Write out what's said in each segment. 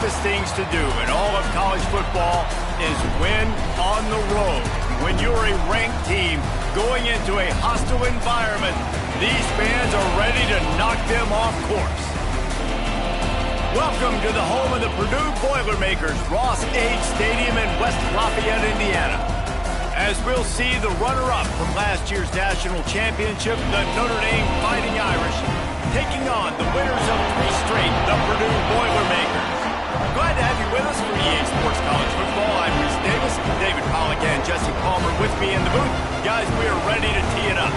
toughest things to do in all of college football is win on the road. When you're a ranked team going into a hostile environment, these fans are ready to knock them off course. Welcome to the home of the Purdue Boilermakers, Ross H. Stadium in West Lafayette, Indiana. As we'll see the runner-up from last year's national championship, the Notre Dame Fighting Irish, taking on the winners of 3 straight, the Purdue Boilermakers. Glad to have you with us for EA Sports College Football. I'm Reese Davis, David Pollack, and Jesse Palmer with me in the booth. Guys, we are ready to tee it up.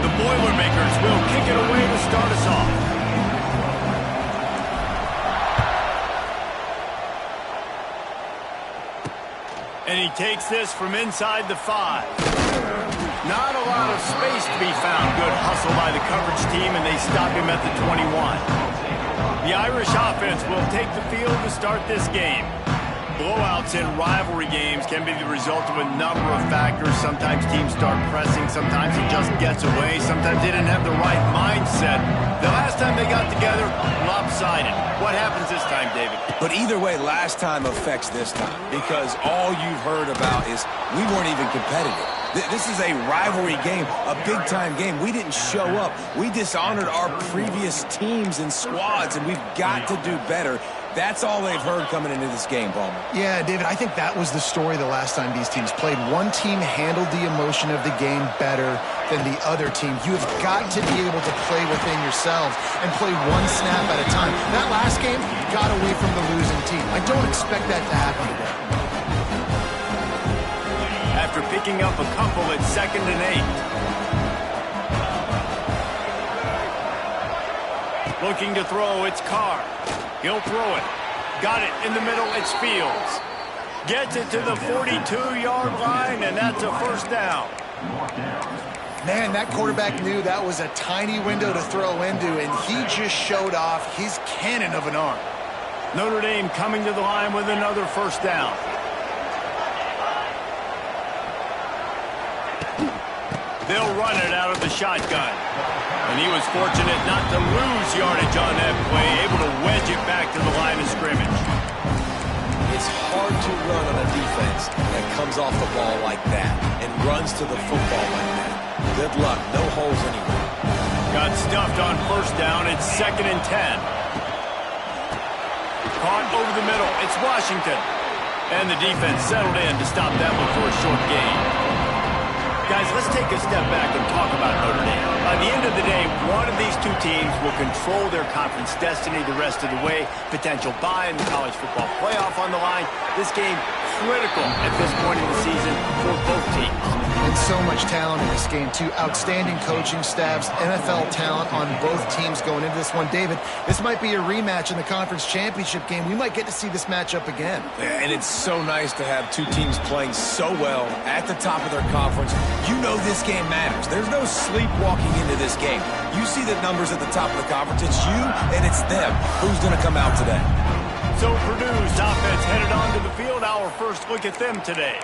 The Boilermakers will kick it away to start us off. And he takes this from inside the 5. Not a lot of space to be found. Good hustle by the coverage team, and they stop him at the 21. The Irish offense will take the field to start this game. Blowouts in rivalry games can be the result of a number of factors. Sometimes teams start pressing. Sometimes it just gets away. Sometimes they didn't have the right mindset. The last time they got together, lopsided. What happens this time, David? But either way, last time affects this time because all you've heard about is we weren't even competitive. This is a rivalry game, a big-time game. We didn't show up. We dishonored our previous teams and squads, and we've got to do better. That's all they've heard coming into this game, Palmer. Yeah, David, I think that was the story the last time these teams played. One team handled the emotion of the game better than the other team. You have got to be able to play within yourselves and play one snap at a time. That last game got away from the losing team. I don't expect that to happen today. After picking up a couple at 2nd and 8. Looking to throw, it's Carr. He'll throw it. Got it in the middle, it's Fields. Gets it to the 42-yard line, and that's a first down. Man, that quarterback knew that was a tiny window to throw into, and he just showed off his cannon of an arm. Notre Dame coming to the line with another first down. They'll run it out of the shotgun. And he was fortunate not to lose yardage on that play, able to wedge it back to the line of scrimmage. It's hard to run on a defense that comes off the ball like that and runs to the football like that. Good luck. No holes anywhere. Got stuffed on first down. It's 2nd and 10. Caught over the middle. It's Washington. And the defense settled in to stop that one for a short gain. Guys, let's take a step back and talk about Notre Dame. By the end of the day, one of these two teams will control their conference destiny the rest of the way. Potential bye in the college football playoff on the line. This game critical at this point in the season for both teams. And so much talent in this game, too. Outstanding coaching staffs, NFL talent on both teams going into this one. David, this might be a rematch in the conference championship game. We might get to see this matchup again. And it's so nice to have two teams playing so well at the top of their conference. You know this game matters. There's no sleepwalking into this game. You see the numbers at the top of the conference. It's you and it's them. Who's going to come out today? So Purdue's offense headed onto the field. Our first look at them today.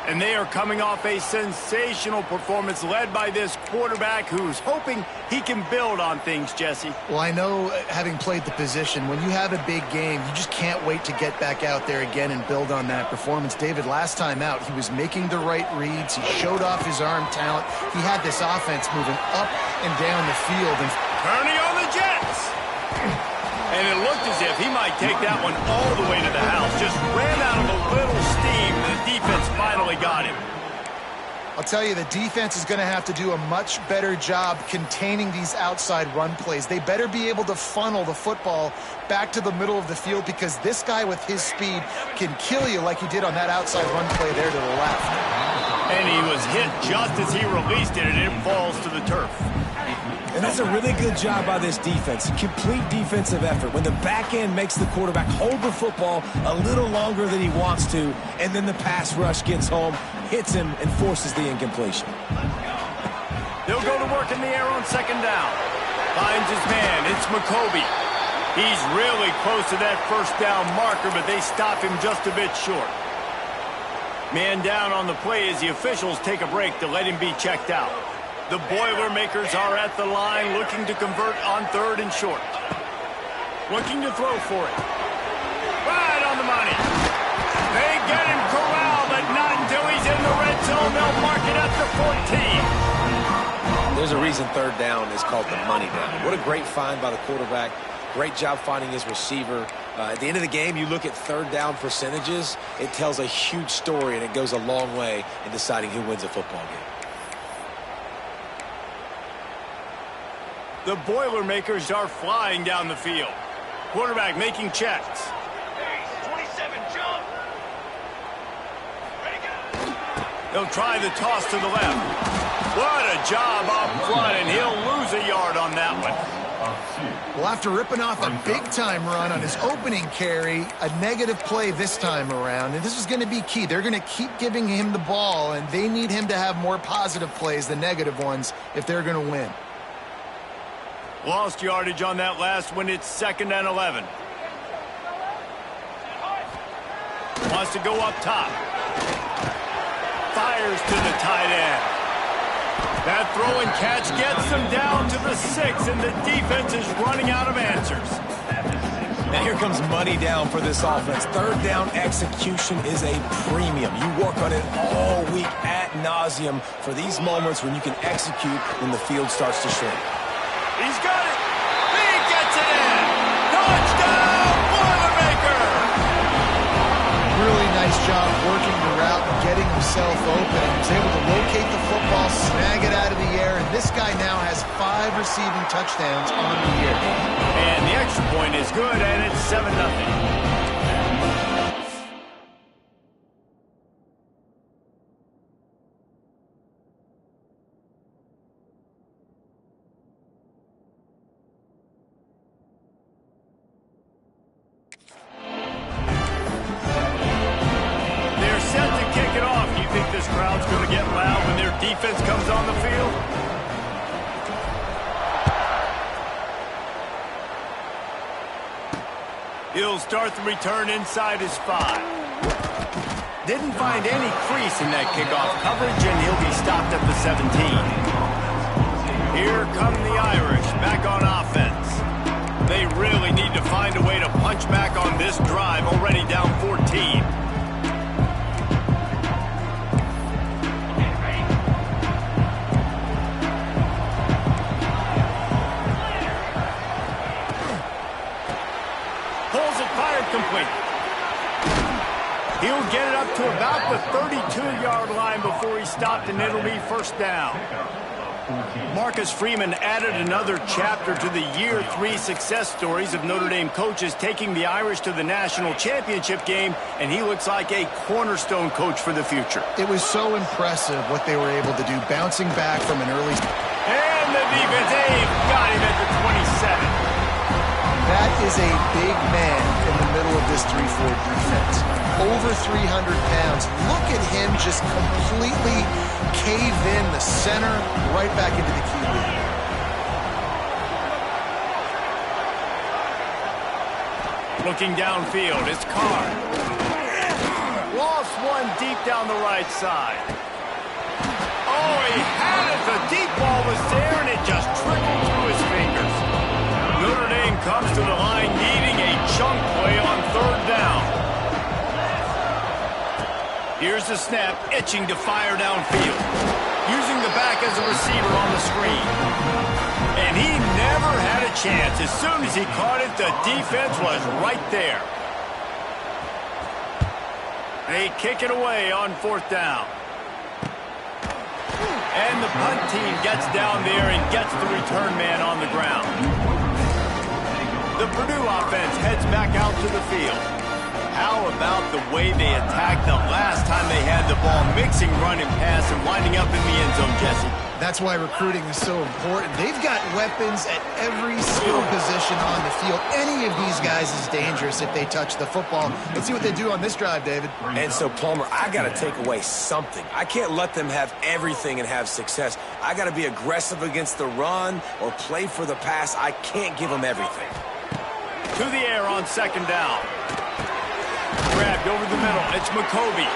And they are coming off a sensational performance led by this quarterback who's hoping he can build on things, Jesse. Well, I know, having played the position, when you have a big game, you just can't wait to get back out there again and build on that performance. David, last time out, he was making the right reads. He showed off his arm talent. He had this offense moving up and down the field. And turning on the Jets. And it looked as if he might take that one all the way to the house. Just ran out of a little steam. The defense finally got him. I'll tell you, the defense is going to have to do a much better job containing these outside run plays. They better be able to funnel the football back to the middle of the field because this guy with his speed can kill you like he did on that outside run play there to the left. And he was hit just as he released it, and it falls to the turf. And that's a really good job by this defense. Complete defensive effort. When the back end makes the quarterback hold the football a little longer than he wants to, and then the pass rush gets home, hits him, and forces the incompletion. They'll go to work in the air on second down. Finds his man. It's McCoby. He's really close to that first down marker, but they stop him just a bit short. Man down on the play as the officials take a break to let him be checked out. The Boilermakers are at the line looking to convert on 3rd and short. Looking to throw for it. Right on the money. They get him corralled, but not until he's in the red zone. They'll mark it at the 14. There's a reason 3rd down is called the money down. What a great find by the quarterback. Great job finding his receiver. At the end of the game, you look at 3rd down percentages. It tells a huge story, and it goes a long way in deciding who wins a football game. The Boilermakers are flying down the field. Quarterback making checks. 27, jump. Ready, go. They'll try the toss to the left. What a job up front, and he'll lose a yard on that one. Well, after ripping off a big-time run on his opening carry, a negative play this time around, and this is going to be key. They're going to keep giving him the ball, and they need him to have more positive plays than negative ones if they're going to win. Lost yardage on that last one. It's 2nd and 11. Wants to go up top. Fires to the tight end. That throw and catch gets them down to the 6, and the defense is running out of answers. Now here comes money down for this offense. 3rd down execution is a premium. You work on it all week ad nauseum for these moments when you can execute when the field starts to shrink. He's got it. He gets it in. Touchdown, Boilermaker. Really nice job working the route and getting himself open. He was able to locate the football, snag it out of the air, and this guy now has 5 receiving touchdowns on the year. And the extra point is good, and it's 7-0. This crowd's going to get loud when their defense comes on the field. He'll start the return inside his 5. Didn't find any crease in that kickoff coverage, and he'll be stopped at the 17. Here come the Irish back on offense. They really need to find a way to punch back on this drive, already down 14. Complete. He'll get it up to about the 32-yard line before he's stopped, and it'll be 1st down. Marcus Freeman added another chapter to the year 3 success stories of Notre Dame coaches taking the Irish to the national championship game, and he looks like a cornerstone coach for the future. It was so impressive what they were able to do, bouncing back from an early... And the defense, they've got him at the 27. That is a big man in the middle of this 3-4 defense. Over 300 pounds. Look at him just completely cave in the center, right back into the QB. Looking downfield, it's Carr. Lost one deep down the right side. Oh, he had it. The deep ball was there, and it just trickled through his fingers. Notre Dame comes to the line needing a chunk play on 3rd down. Here's the snap, itching to fire downfield. Using the back as a receiver on the screen. And he never had a chance. As soon as he caught it, the defense was right there. They kick it away on 4th down. And the punt team gets down there and gets the return man on the ground. The Purdue offense heads back out to the field. How about the way they attacked the last time they had the ball, mixing run and pass and winding up in the end zone, Jesse? That's why recruiting is so important. They've got weapons at every skill position on the field. Any of these guys is dangerous if they touch the football. Let's see what they do on this drive, David. And so, Palmer, I got to take away something. I can't let them have everything and have success. I got to be aggressive against the run or play for the pass. I can't give them everything. To the air on second down. Grabbed over the middle. It's McCoby.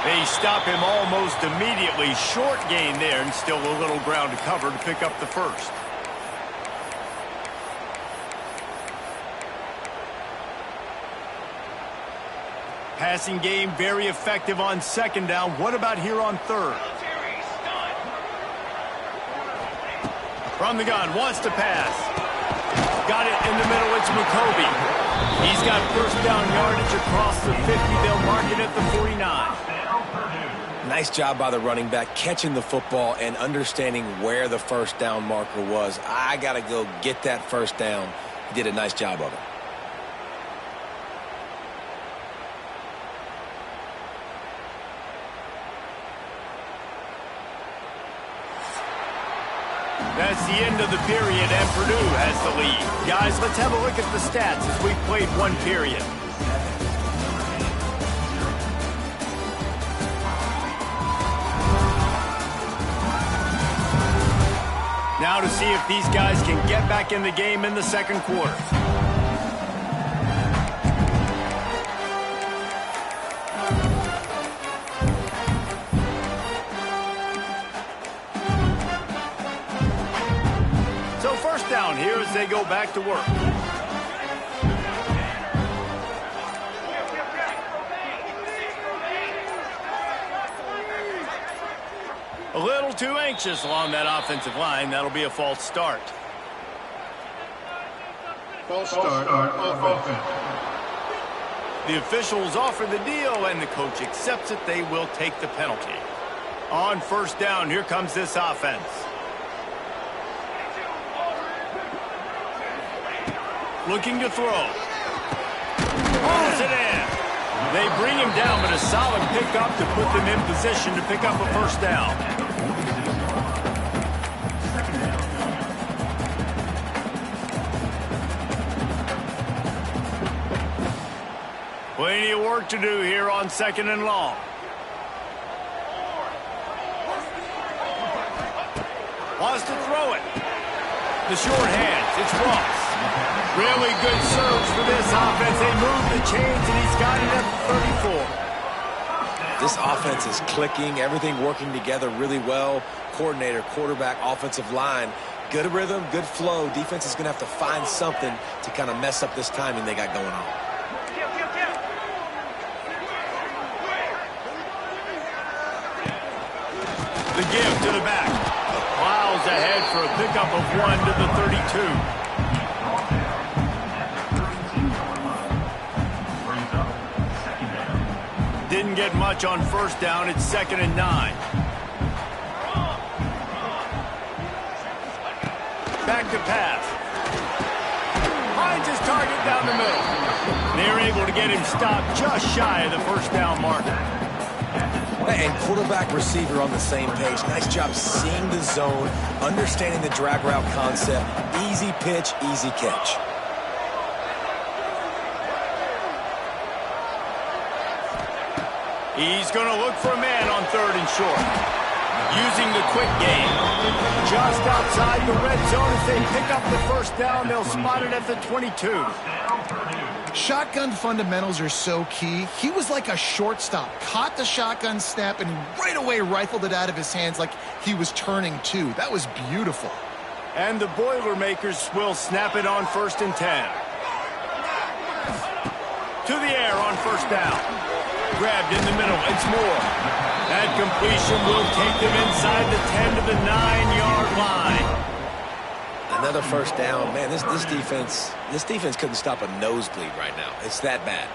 They stop him almost immediately. Short gain there, and still a little ground to cover to pick up the first. Passing game very effective on second down. What about here on third? From the gun, wants to pass. Got it in the middle, it's McCoby. He's got first down yardage across the 50. They'll mark it at the 49. Nice job by the running back, catching the football and understanding where the first down marker was. I got to go get that first down. He did a nice job of it. That's the end of the period, and Purdue has the lead. Guys, let's have a look at the stats as we've played one period. Now to see if these guys can get back in the game in the second quarter. Down here as they go back to work. A little too anxious along that offensive line. That'll be a false start. False start on offense. The officials offer the deal, and the coach accepts it. They will take the penalty. On first down, here comes this offense. Looking to throw. Pulls it in. They bring him down, but a solid pickup to put them in position to pick up a first down. Plenty of work to do here on second and long. Wants to throw it. The short hands. It's Ross. Really good surge for this offense. They move the chains, and he's got it at the 34. This offense is clicking, everything working together really well. Coordinator, quarterback, offensive line. Good rhythm, good flow. Defense is going to have to find something to kind of mess up this timing they got going on. The give to the back. Plows ahead for a pickup of 1 to the 32. Didn't get much on first down. It's 2nd and 9. Back to pass. Finds his target down the middle. They're able to get him stopped just shy of the first down marker. And quarterback receiver on the same page. Nice job seeing the zone, understanding the drag route concept. Easy pitch, easy catch. He's going to look for a man on 3rd and short. Using the quick game. Just outside the red zone as they pick up the first down. They'll spot it at the 22. Shotgun fundamentals are so key. He was like a shortstop. Caught the shotgun snap and right away rifled it out of his hands like he was turning two. That was beautiful. And the Boilermakers will snap it on 1st and 10. To the air on first down. Grabbed in the middle. It's Moore. That completion will take them inside the 10 to the 9-yard line. Another first down. Man, this defense couldn't stop a nosebleed right now. It's that bad.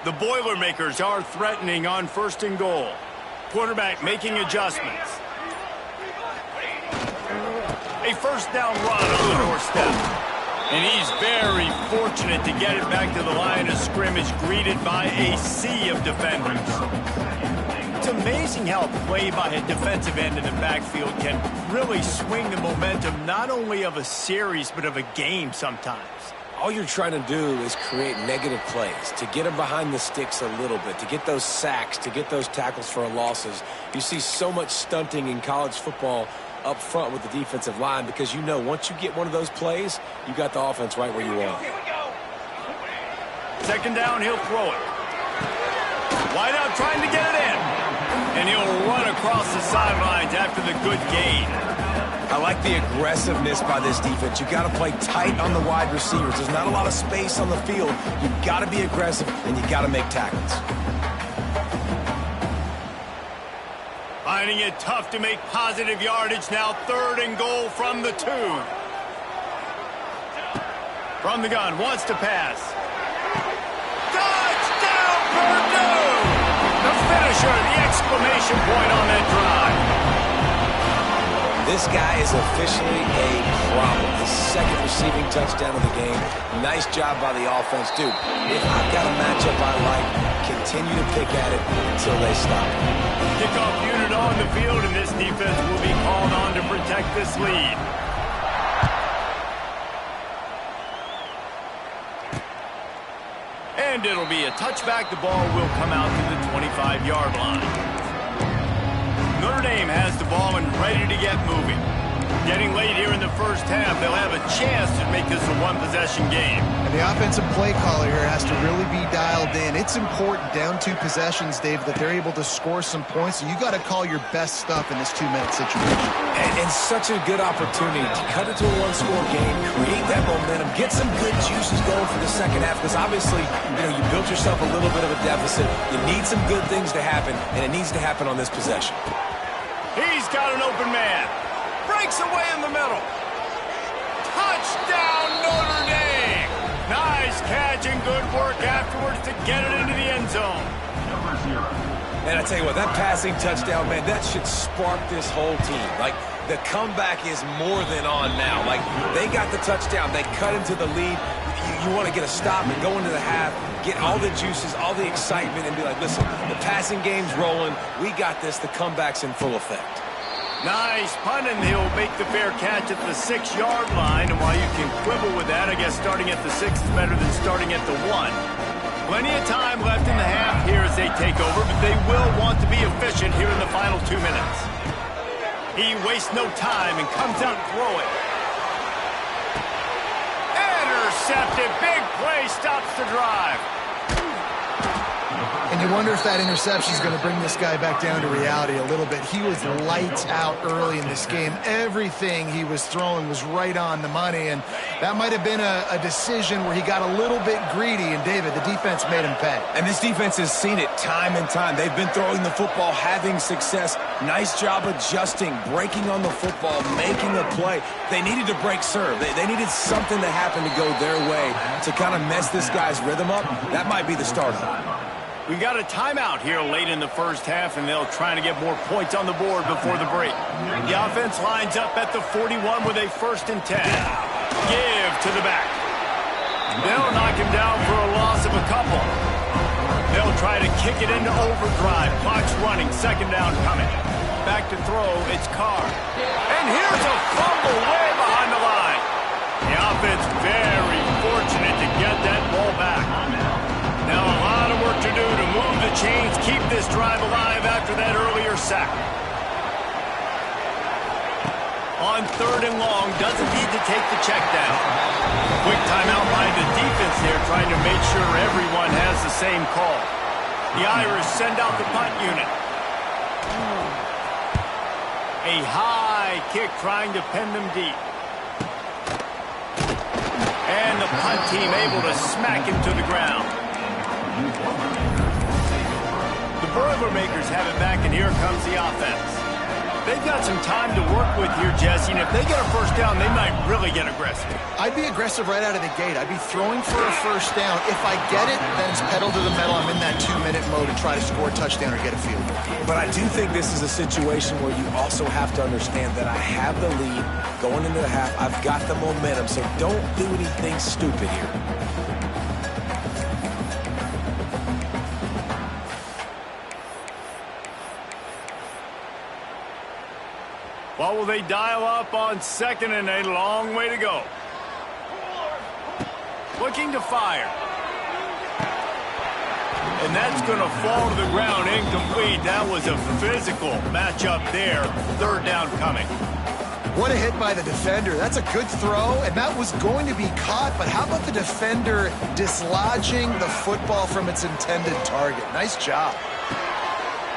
The Boilermakers are threatening on 1st and goal. Quarterback making adjustments. A first down run on the doorstep. And he's very fortunate to get it back to the line of scrimmage, greeted by a sea of defenders. amazing how a play by a defensive end in the backfield can really swing the momentum not only of a series but of a game sometimes. All you're trying to do is create negative plays, to get them behind the sticks a little bit, to get those sacks, to get those tackles for losses. You see so much stunting in college football up front with the defensive line because you know once you get one of those plays, you got the offense right where you want. Here we go. Second down, he'll throw it. Wide out trying to get it in. And he'll run across the sidelines after the good gain. I like the aggressiveness by this defense. You got to play tight on the wide receivers. There's not a lot of space on the field. You've got to be aggressive, and you got to make tackles. Finding it tough to make positive yardage now. 3rd and goal from the 2. From the gun, wants to pass. Touchdown, Purdue! The finisher, the exclamation point on that drive. This guy is officially a problem. His 2nd receiving touchdown of the game. Nice job by the offense. Dude, if I've got a matchup I like, continue to pick at it until they stop. Kickoff unit on the field, and this defense will be called on to protect this lead. And it'll be a touchback. The ball will come out to the 25-yard line. Notre Dame has the ball and ready to get moving. Getting late here in the first half, they'll have a chance to make this a one-possession game. And the offensive play caller here has to really be dialed in. It's important down 2 possessions, Dave, that they're able to score some points. And you got to call your best stuff in this 2-minute situation. And such a good opportunity to cut it to a 1-score game, create that momentum, get some good juices going for the second half. Because obviously, you built yourself a little bit of a deficit. You need some good things to happen, and it needs to happen on this possession. He's got an open man. Breaks away in the middle. Touchdown, Notre Dame! Nice catch and good work afterwards to get it into the end zone. And I tell you what, that passing touchdown, man, that should spark this whole team. Like, the comeback is more than on now. Like, they got the touchdown. They cut into the lead. You want to get a stop and go into the half, get all the juices, all the excitement, and be like, listen, the passing game's rolling. We got this. The comeback's in full effect. Nice punt, and he'll make the fair catch at the 6-yard line. And while you can quibble with that, I guess starting at the 6 is better than starting at the 1. Plenty of time left in the half here as they take over, but they will want to be efficient here in the final 2 minutes. He wastes no time and comes out throwing. Intercepted. Big play stops the drive. And you wonder if that interception is going to bring this guy back down to reality a little bit. He was lights out early in this game. Everything he was throwing was right on the money, and that might have been a decision where he got a little bit greedy, and David, the defense made him pay. And this defense has seen it time and time. They've been throwing the football, having success. Nice job adjusting, breaking on the football, making a play. They needed to break serve. They needed something to happen to go their way to kind of mess this guy's rhythm up. That might be the startup. We got a timeout here late in the first half, and they'll try to get more points on the board before the break. The offense lines up at the 41 with a 1st and 10. Give to the back. They'll knock him down for a loss of a couple. They'll try to kick it into overdrive. Clock's running. 2nd down coming. Back to throw. It's Carr. And here's a fumble way behind the line. The offense very fortunate to get that ball back. Now a lot of work to do to move the chains, keep this drive alive after that earlier sack. On 3rd and long, doesn't need to take the check down. Quick timeout by the defense there, trying to make sure everyone has the same call. The Irish send out the punt unit. A high kick trying to pin them deep. And the punt team able to smack him to the ground. The Boilermakers have it back, and here comes the offense. They've got some time to work with here, Jesse, and if they get a 1st down, they might really get aggressive. I'd be aggressive right out of the gate. I'd be throwing for a 1st down. If I get it, then it's pedal to the metal. I'm in that 2-minute mode to try to score a touchdown or get a field goal. But I do think this is a situation where you also have to understand that I have the lead going into the half. I've got the momentum, so don't do anything stupid here. What will they dial up on second and a long way to go? Looking to fire. And that's going to fall to the ground incomplete. That was a physical matchup there. Third down coming. What a hit by the defender. That's a good throw, and that was going to be caught. But how about the defender dislodging the football from its intended target? Nice job.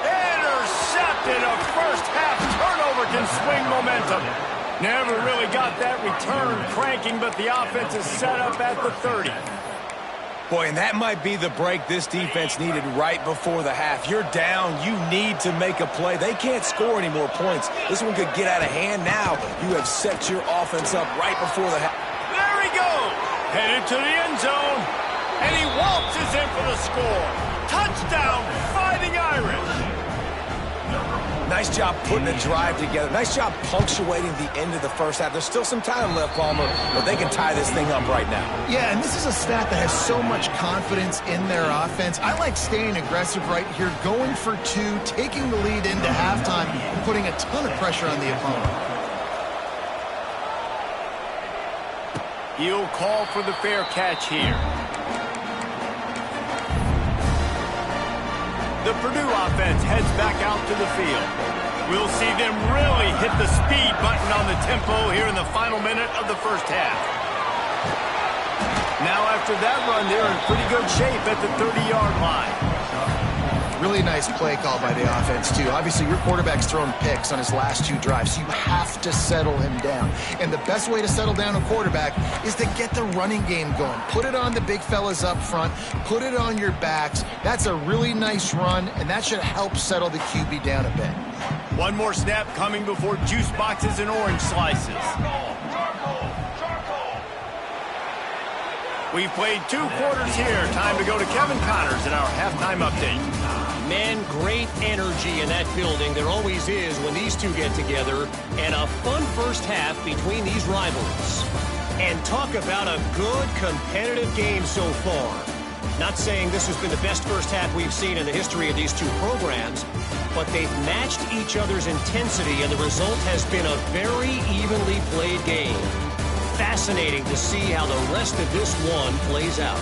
Intercepted. A first-half turnover can swing momentum. Never really got that return cranking, but the offense is set up at the 30. Boy, and that might be the break this defense needed right before the half. You're down. You need to make a play. They can't score any more points. This one could get out of hand now. You have set your offense up right before the half. There he goes. Headed to the end zone. And he waltzes in for the score. Touchdown, Fighting Irish. Nice job putting a drive together. Nice job punctuating the end of the first half. There's still some time left, Palmer, but they can tie this thing up right now. Yeah, and this is a stat that has so much confidence in their offense. I like staying aggressive right here, going for two, taking the lead into halftime, and putting a ton of pressure on the opponent. He'll call for the fair catch here. The Purdue offense heads back out to the field. We'll see them really hit the speed button on the tempo here in the final minute of the first half. Now after that run, they're in pretty good shape at the 30-yard line. Really nice play call by the offense, too. Obviously, your quarterback's thrown picks on his last two drives, so you have to settle him down. And the best way to settle down a quarterback is to get the running game going. Put it on the big fellas up front. Put it on your backs. That's a really nice run, and that should help settle the QB down a bit. One more snap coming before juice boxes and orange slices. We've played 2 quarters here. Time to go to Kevin Connors in our halftime update. Man, great energy in that building. There always is when these two get together. And a fun first half between these rivals. And talk about a good competitive game so far. Not saying this has been the best first half we've seen in the history of these two programs, but they've matched each other's intensity, and the result has been a very evenly played game. Fascinating to see how the rest of this one plays out.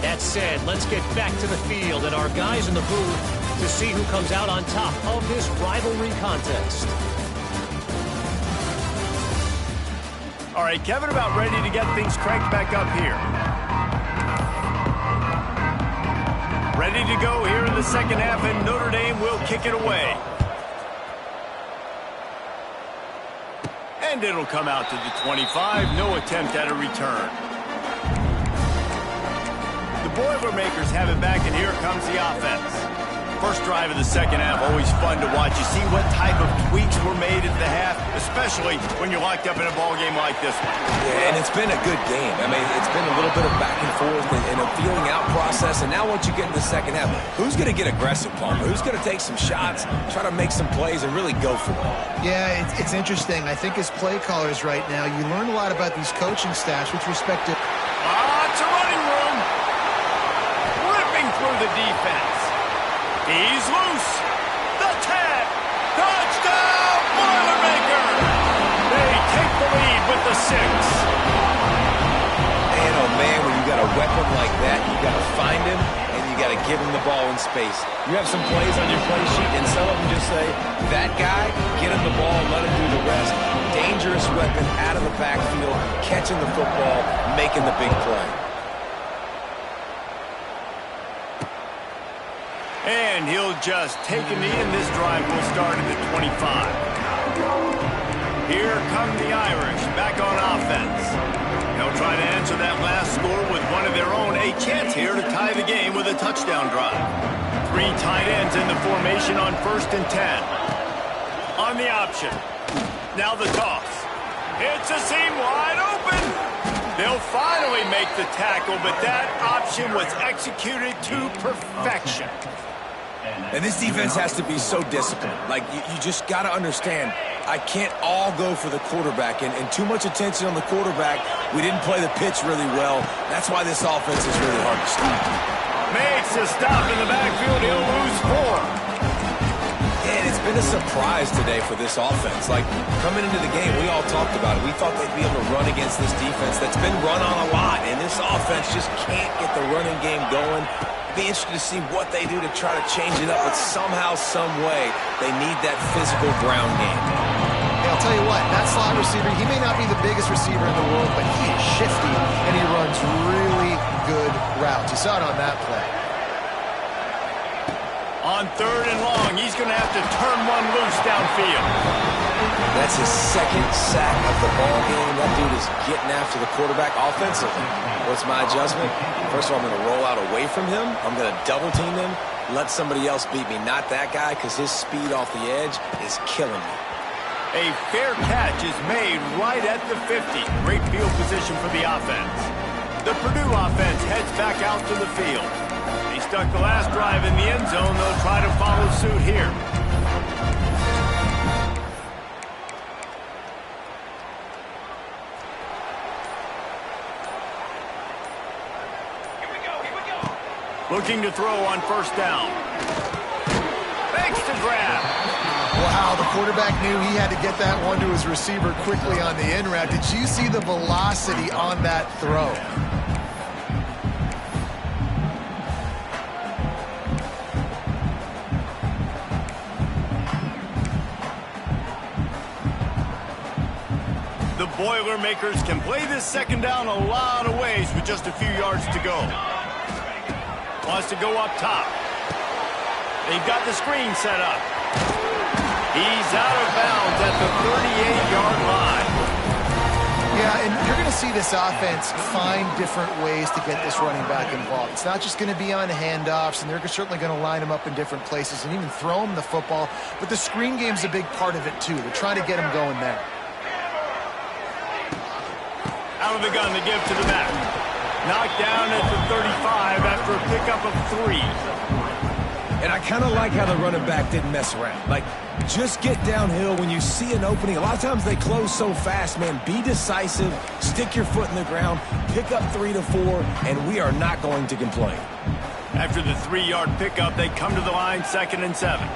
That said, let's get back to the field and our guys in the booth to see who comes out on top of this rivalry contest. All right, Kevin, about ready to get things cranked back up here. Ready to go here in the second half, and Notre Dame will kick it away. And it'll come out to the 25. No attempt at a return. The Boilermakers have it back, and here comes the offense. First drive of the second half, always fun to watch. You see what type of tweaks were made at the half, especially when you're locked up in a ball game like this one. Yeah, and it's been a good game. I mean, it's been a little bit of back and forth and a feeling out process. And now once you get in the second half, who's going to get aggressive, Palmer? Who's going to take some shots, try to make some plays, and really go for it? Yeah, it's interesting. I think as play callers right now, you learn a lot about these coaching staffs with respect to... It's a running room. Ripping through the defense. He's loose. The tag. Touchdown, Boilermakers. They take the lead with the 6. Man, oh man, when you got a weapon like that, you got to find him, and you got to give him the ball in space. You have some plays on your play sheet, and some of them just say, that guy, get him the ball, let him do the rest. Dangerous weapon out of the backfield, catching the football, making the big play. And he'll just take a knee, and this drive will start at the 25. Here come the Irish, back on offense. They'll try to answer that last score with one of their own. A chance here to tie the game with a touchdown drive. 3 tight ends in the formation on 1st and 10. On the option. Now the toss. It's a seam wide open. They'll finally make the tackle, but that option was executed to perfection. And this defense has to be so disciplined. Like, you just got to understand, I can't all go for the quarterback. And too much attention on the quarterback. We didn't play the pitch really well. That's why this offense is really hard to stop. Makes a stop in the backfield. He'll lose 4. And it's been a surprise today for this offense. Like, coming into the game, we all talked about it. We thought they'd be able to run against this defense that's been run on a lot, and this offense just can't get the running game going. Be interested to see what they do to try to change it up, but somehow, some way, they need that physical ground game. Hey, I'll tell you what, that slot receiver, he may not be the biggest receiver in the world, but he is shifty, and he runs really good routes. You saw it on that play. On 3rd and long, he's going to have to turn one loose downfield. That's his second sack of the ball game. That dude is getting after the quarterback offensively. What's my adjustment? First of all, I'm going to roll out away from him. I'm going to double team him, let somebody else beat me, not that guy, because his speed off the edge is killing me. A fair catch is made right at the 50. Great field position for the offense. The Purdue offense heads back out to the field. They stuck the last drive in the end zone. They'll try to follow suit here. Looking to throw on 1st down. Fakes to grab. Wow, the quarterback knew he had to get that one to his receiver quickly on the in route. Did you see the velocity on that throw? The Boilermakers can play this 2nd down a lot of ways with just a few yards to go. Wants to go up top. They've got the screen set up. He's out of bounds at the 38-yard line. Yeah, and you're going to see this offense find different ways to get this running back involved. It's not just going to be on handoffs, and they're certainly going to line him up in different places and even throw him the football. But the screen game's a big part of it, too. They're trying to get him going there. Out of the gun, they give to the back. Knocked down at the 35 after a pickup of 3. And I kind of like how the running back didn't mess around. Like, just get downhill when you see an opening. A lot of times they close so fast, man. Be decisive, stick your foot in the ground, pick up 3 to 4, and we are not going to complain. After the 3-yard pickup, they come to the line, 2nd and 7.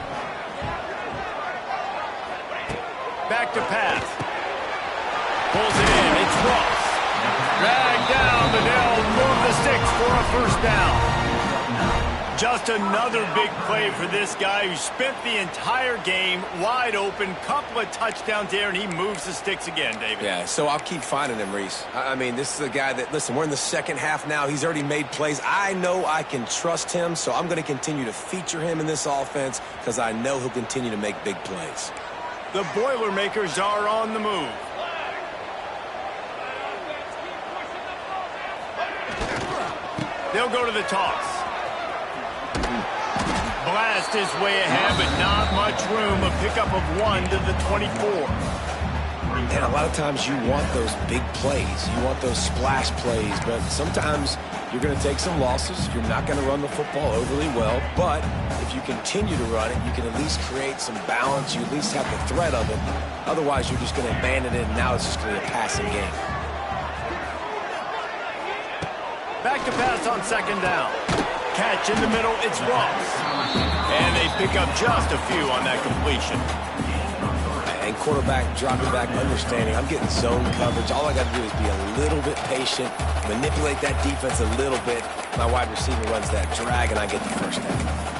Back to pass. Pulls it in. It's Ross. Dragged down, but they'll move the sticks for a 1st down. Just another big play for this guy who spent the entire game wide open. Couple of touchdowns there, and he moves the sticks again, David. Yeah, so I'll keep finding him, Reese. I mean, this is a guy that, listen, we're in the 2nd half now. He's already made plays. I know I can trust him, so I'm going to continue to feature him in this offense because I know he'll continue to make big plays. The Boilermakers are on the move. They'll go to the toss. Blast his way ahead, but not much room. A pickup of 1 to the 24. And a lot of times you want those big plays. You want those splash plays, but sometimes you're going to take some losses. You're not going to run the football overly well, but if you continue to run it, you can at least create some balance. You at least have the threat of it. Otherwise, you're just going to abandon it, and now it's just going to be a passing game. Back to pass on 2nd down. Catch in the middle, it's Ross. And they pick up just a few on that completion. And quarterback dropping back, understanding I'm getting zone coverage. All I got to do is be a little bit patient, manipulate that defense a little bit. My wide receiver runs that drag, and I get the 1st down.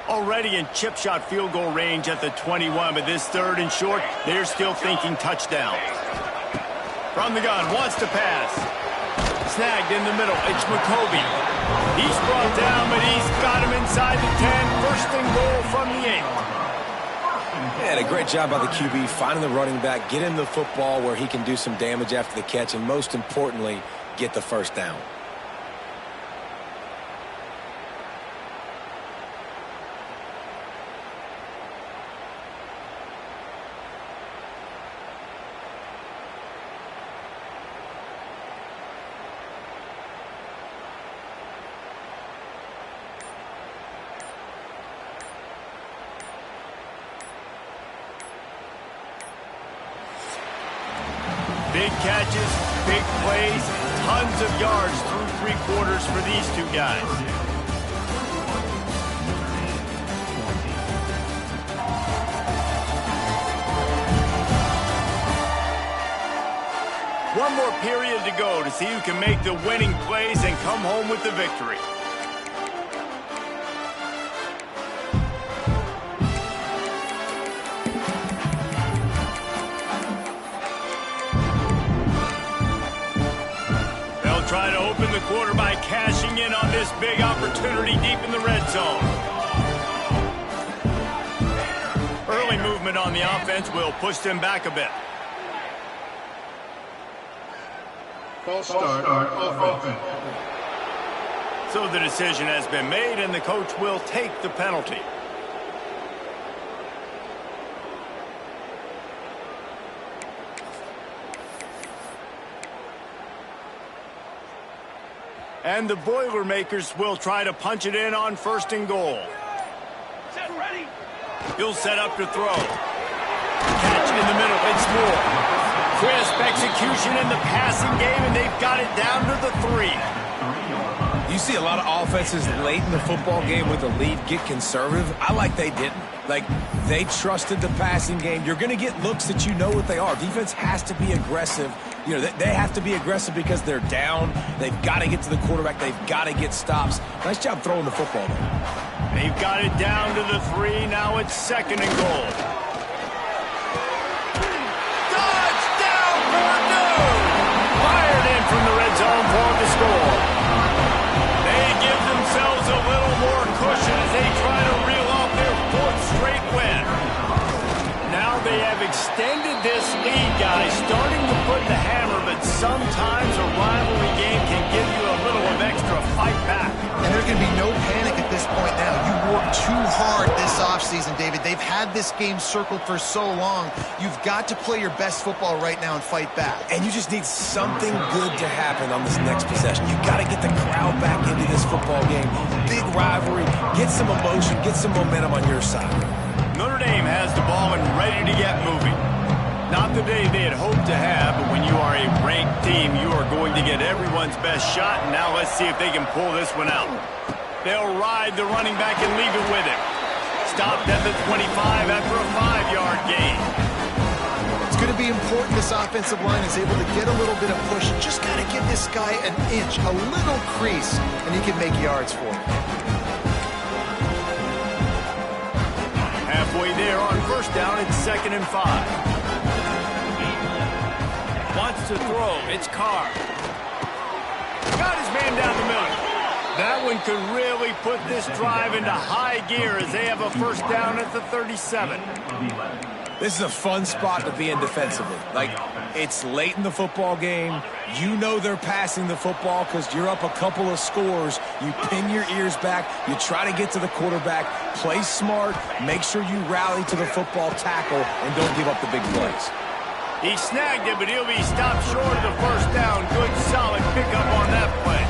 Already in chip shot field goal range at the 21, but this 3rd and short, they're still thinking touchdown. From the gun, wants to pass. Snagged in the middle, it's McCovey. He's brought down, but he's got him inside the 10. 1st and goal from the 8. And a great job by the QB, finding the running back, get him the football where he can do some damage after the catch, and most importantly, get the 1st down. Big catches, big plays, tons of yards through three quarters for these two guys. One more period to go to see who can make the winning plays and come home with the victory. They'll try to open the quarter by cashing in on this big opportunity deep in the red zone. Early movement on the offense will push them back a bit. False start on offense. So the decision has been made, and the coach will take the penalty. And the Boilermakers will try to punch it in on 1st and goal. Set ready. He'll set up to throw. Catch in the middle. It's Moore. Crisp execution in the passing game, and they've got it down to the 3. You see a lot of offenses late in the football game with a lead get conservative. I like they didn't. Like, they trusted the passing game. You're going to get looks that you know what they are. Defense has to be aggressive. You know, they have to be aggressive because they're down. They've got to get to the quarterback. They've got to get stops. Nice job throwing the football, though. They've got it down to the 3. Now it's 2nd and goal. Touchdown, Purdue! Fired in from the red zone for the score. They give themselves a little more cushion as they try to reel off their 4th straight win. Now they have extended this lead, guys, starting to put the hammer, but sometimes a rivalry game can give you a little of extra fight back. And there can be no panic at this point now. You worked too hard this offseason, David. They've had this game circled for so long. You've got to play your best football right now and fight back. And you just need something good to happen on this next possession. You've got to get the crowd back into this football game. Big rivalry. Get some emotion. Get some momentum on your side. Notre Dame has the ball and ready to get moving. Not the day they had hoped to have, but when you are a ranked team, you are going to get everyone's best shot. And now let's see if they can pull this one out. They'll ride the running back and leave it with him. Stopped at the 25 after a 5-yard gain. It's going to be important this offensive line is able to get a little bit of push. Just got to give this guy an inch, a little crease, and he can make yards for it. Halfway there on 1st down, it's 2nd and 5. Wants to throw. It's Carr. Got his man down the middle. That one could really put this drive into high gear as they have a 1st down at the 37. This is a fun spot to be in defensively. Like, it's late in the football game. You know they're passing the football because you're up a couple of scores. You pin your ears back. You try to get to the quarterback. Play smart. Make sure you rally to the football tackle and don't give up the big plays. He snagged it, but he'll be stopped short of the 1st down. Good, solid pickup on that play.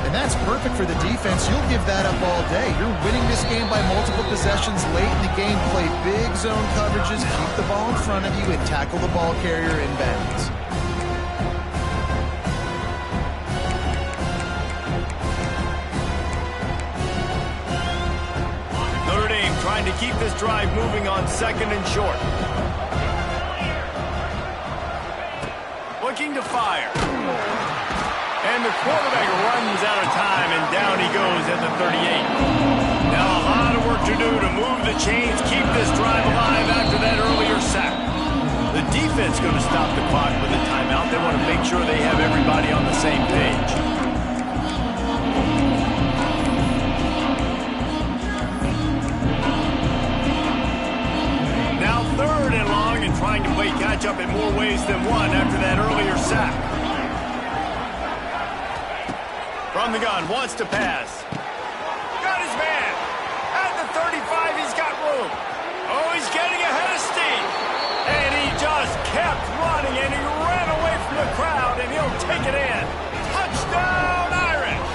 And that's perfect for the defense. You'll give that up all day. You're winning this game by multiple possessions late in the game. Play big zone coverages, keep the ball in front of you, and tackle the ball carrier in bounds. Notre Dame trying to keep this drive moving on 2nd and short. Looking to fire. And the quarterback runs out of time, and down he goes at the 38. Now a lot of work to do to move the chains, keep this drive alive after that earlier sack. The defense going to stop the clock with a timeout. They want to make sure they have everybody on the same page. Now 3rd and long, and trying to play catch-up in more ways than one after that earlier sack. From the gun, wants to pass. Got his man. At the 35, he's got room. Oh, he's getting ahead of steam. And he just kept running, and he ran away from the crowd, and he'll take it in. Touchdown, Irish!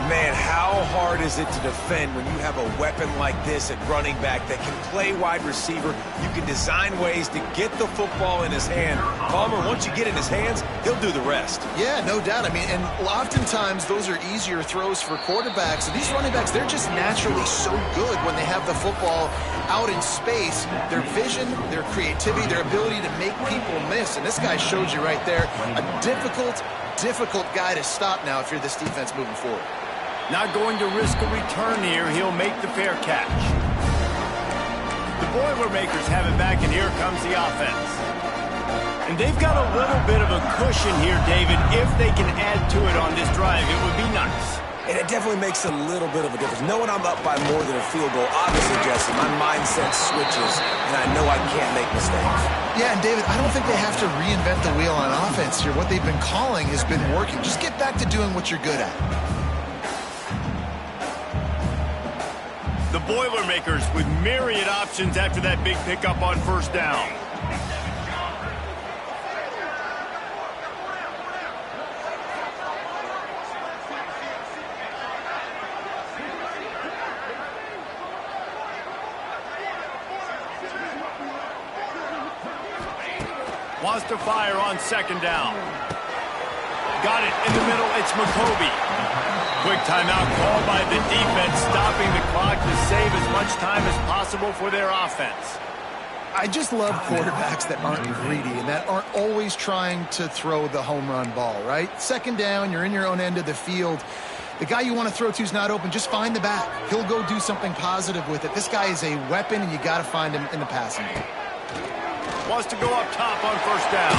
Man, how hard hard is it to defend when you have a weapon like this at running back that can play wide receiver? You can design ways to get the football in his hand. Palmer, once you get it in his hands, he'll do the rest. Yeah, no doubt. I mean, and oftentimes those are easier throws for quarterbacks. And these running backs, they're just naturally so good when they have the football out in space. Their vision, their creativity, their ability to make people miss. And this guy showed you right there, a difficult guy to stop now if you're this defense moving forward. Not going to risk a return here. He'll make the fair catch. The Boilermakers have it back, and here comes the offense. And they've got a little bit of a cushion here, David. If they can add to it on this drive, it would be nice. And it definitely makes a little bit of a difference. Knowing I'm up by more than a field goal, obviously, Jesse, my mindset switches, and I know I can't make mistakes. Yeah, and David, I don't think they have to reinvent the wheel on offense here. What they've been calling has been working. Just get back to doing what you're good at. The Boilermakers with myriad options after that big pickup on first down. Wants to fire on second down. Got it in the middle. It's McCoby. Quick timeout called by the defense, stopping the clock to save as much time as possible for their offense. I just love quarterbacks that aren't greedy and that aren't always trying to throw the home run ball, right? Second down, you're in your own end of the field. The guy you want to throw to is not open. Just find the back. He'll go do something positive with it. This guy is a weapon, and you got to find him in the passing game. Wants to go up top on first down.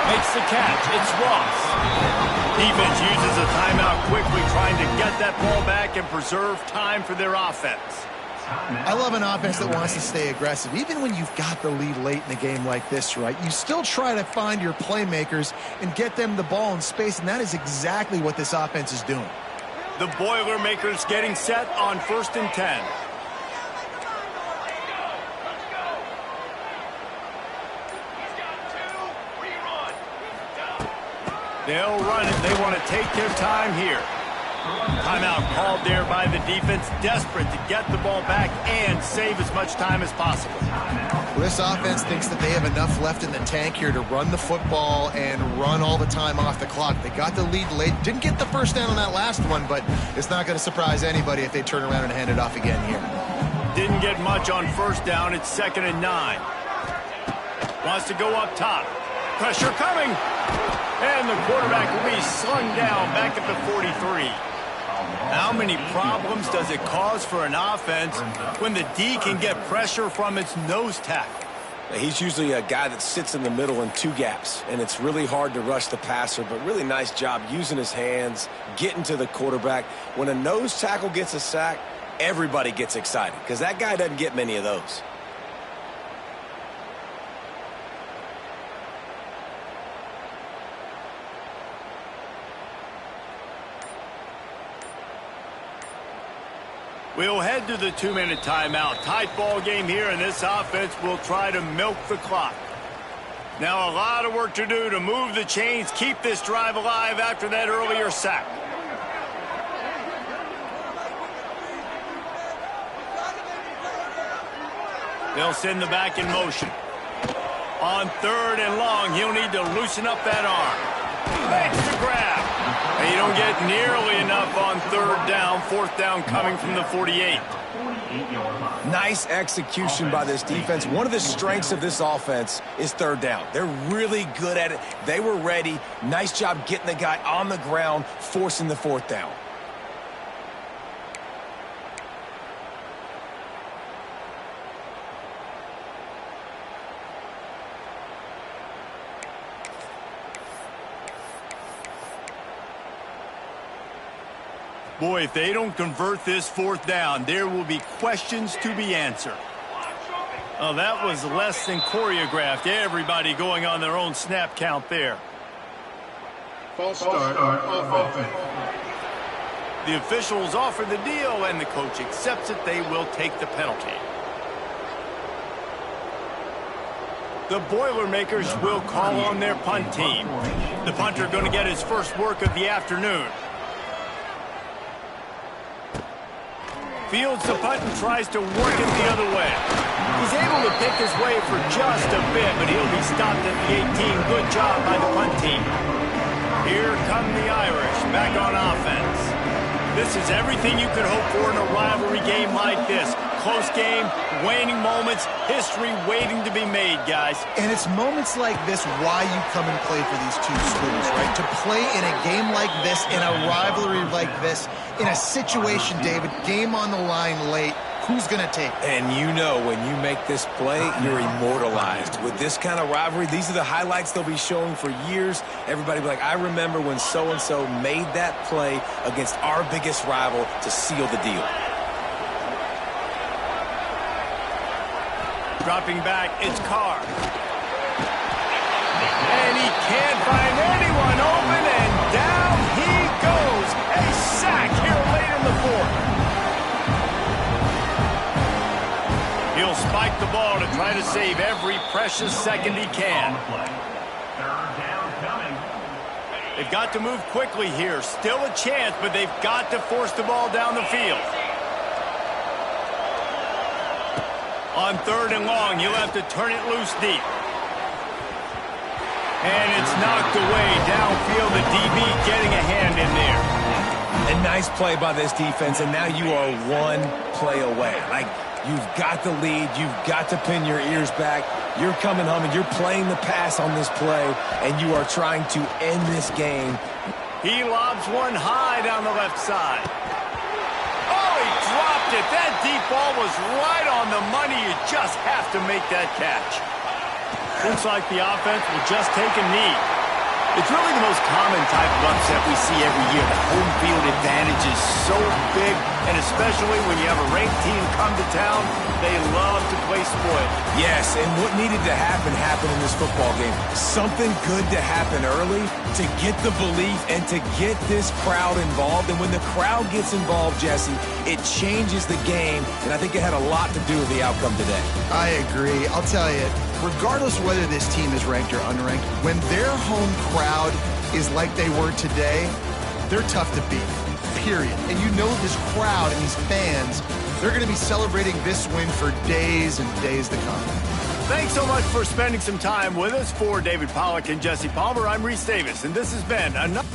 Makes the catch. It's Ross. Defense uses a timeout quickly, trying to get that ball back and preserve time for their offense. I love an offense that wants to stay aggressive. Even when you've got the lead late in a game like this, right, you still try to find your playmakers and get them the ball in space, and that is exactly what this offense is doing. The Boilermakers getting set on 1st and 10. They'll run it. They want to take their time here. Timeout called there by the defense, desperate to get the ball back and save as much time as possible. Well, this offense thinks that they have enough left in the tank here to run the football and run all the time off the clock. They got the lead late. Didn't get the first down on that last one, but it's not going to surprise anybody if they turn around and hand it off again here. Didn't get much on first down. It's 2nd and 9. Wants to go up top. Pressure coming. And the quarterback will be slung down back at the 43. How many problems does it cause for an offense when the D can get pressure from its nose tackle? He's usually a guy that sits in the middle in two gaps, and it's really hard to rush the passer, but really nice job using his hands, getting to the quarterback. When a nose tackle gets a sack, everybody gets excited because that guy doesn't get many of those. We'll head to the 2-minute timeout. Tight ball game here, and this offense will try to milk the clock. Now a lot of work to do to move the chains, keep this drive alive after that earlier sack. They'll send the back in motion. On 3rd and long, he'll need to loosen up that arm. Makes the grab. And you don't get nearly enough on 3rd down. 4th down coming from the 48. Nice execution by this defense. One of the strengths of this offense is 3rd down. They're really good at it. They were ready. Nice job getting the guy on the ground, forcing the 4th down. Boy, if they don't convert this 4th down, there will be questions to be answered. Oh, that was less than choreographed. Everybody going on their own snap count there. False start on offense. The officials offer the deal, and the coach accepts it. They will take the penalty. The Boilermakers will call on their punt team. The punter going to get his first work of the afternoon. Fields the punt and tries to work it the other way. He's able to pick his way for just a bit, but he'll be stopped at the 18. Good job by the punt team. Here come the Irish back on offense. This is everything you could hope for in a rivalry game like this. Close game, waning moments, history waiting to be made, guys. And it's moments like this why you come and play for these two schools, right? To play in a game like this, in a rivalry like this, in a situation, David, game on the line late, who's going to take it? And you know when you make this play, you're immortalized. With this kind of rivalry, these are the highlights they'll be showing for years. Everybody will be like, I remember when so-and-so made that play against our biggest rival to seal the deal. Dropping back, it's Carr. And he can't find anyone open, and down he goes. A sack here late in the fourth. He'll spike the ball to try to save every precious second he can. They've got to move quickly here. Still a chance, but they've got to force the ball down the field. On 3rd and long, you'll have to turn it loose deep. And it's knocked away downfield. The DB getting a hand in there. A nice play by this defense, and now you are one play away. Like, you've got the lead. You've got to pin your ears back. You're coming home, and you're playing the pass on this play, and you are trying to end this game. He lobs one high down the left side. Oh, he dropped it. That deep ball was right on the money. You just have to make that catch. Looks like the offense will just take a knee. It's really the most common type of upset we see every year. The home field advantage is so big, and especially when you have a ranked team come to town, they love to play spoiled. Yes, and what needed to happen happened in this football game. Something good to happen early to get the belief and to get this crowd involved. And when the crowd gets involved, Jesse, it changes the game, and I think it had a lot to do with the outcome today. I agree. I'll tell you, regardless of whether this team is ranked or unranked, when their home crowd is like they were today, they're tough to beat, period. And you know this crowd and these fans, they're going to be celebrating this win for days and days to come. Thanks so much for spending some time with us. For David Pollack and Jesse Palmer, I'm Reese Davis, and this has been another...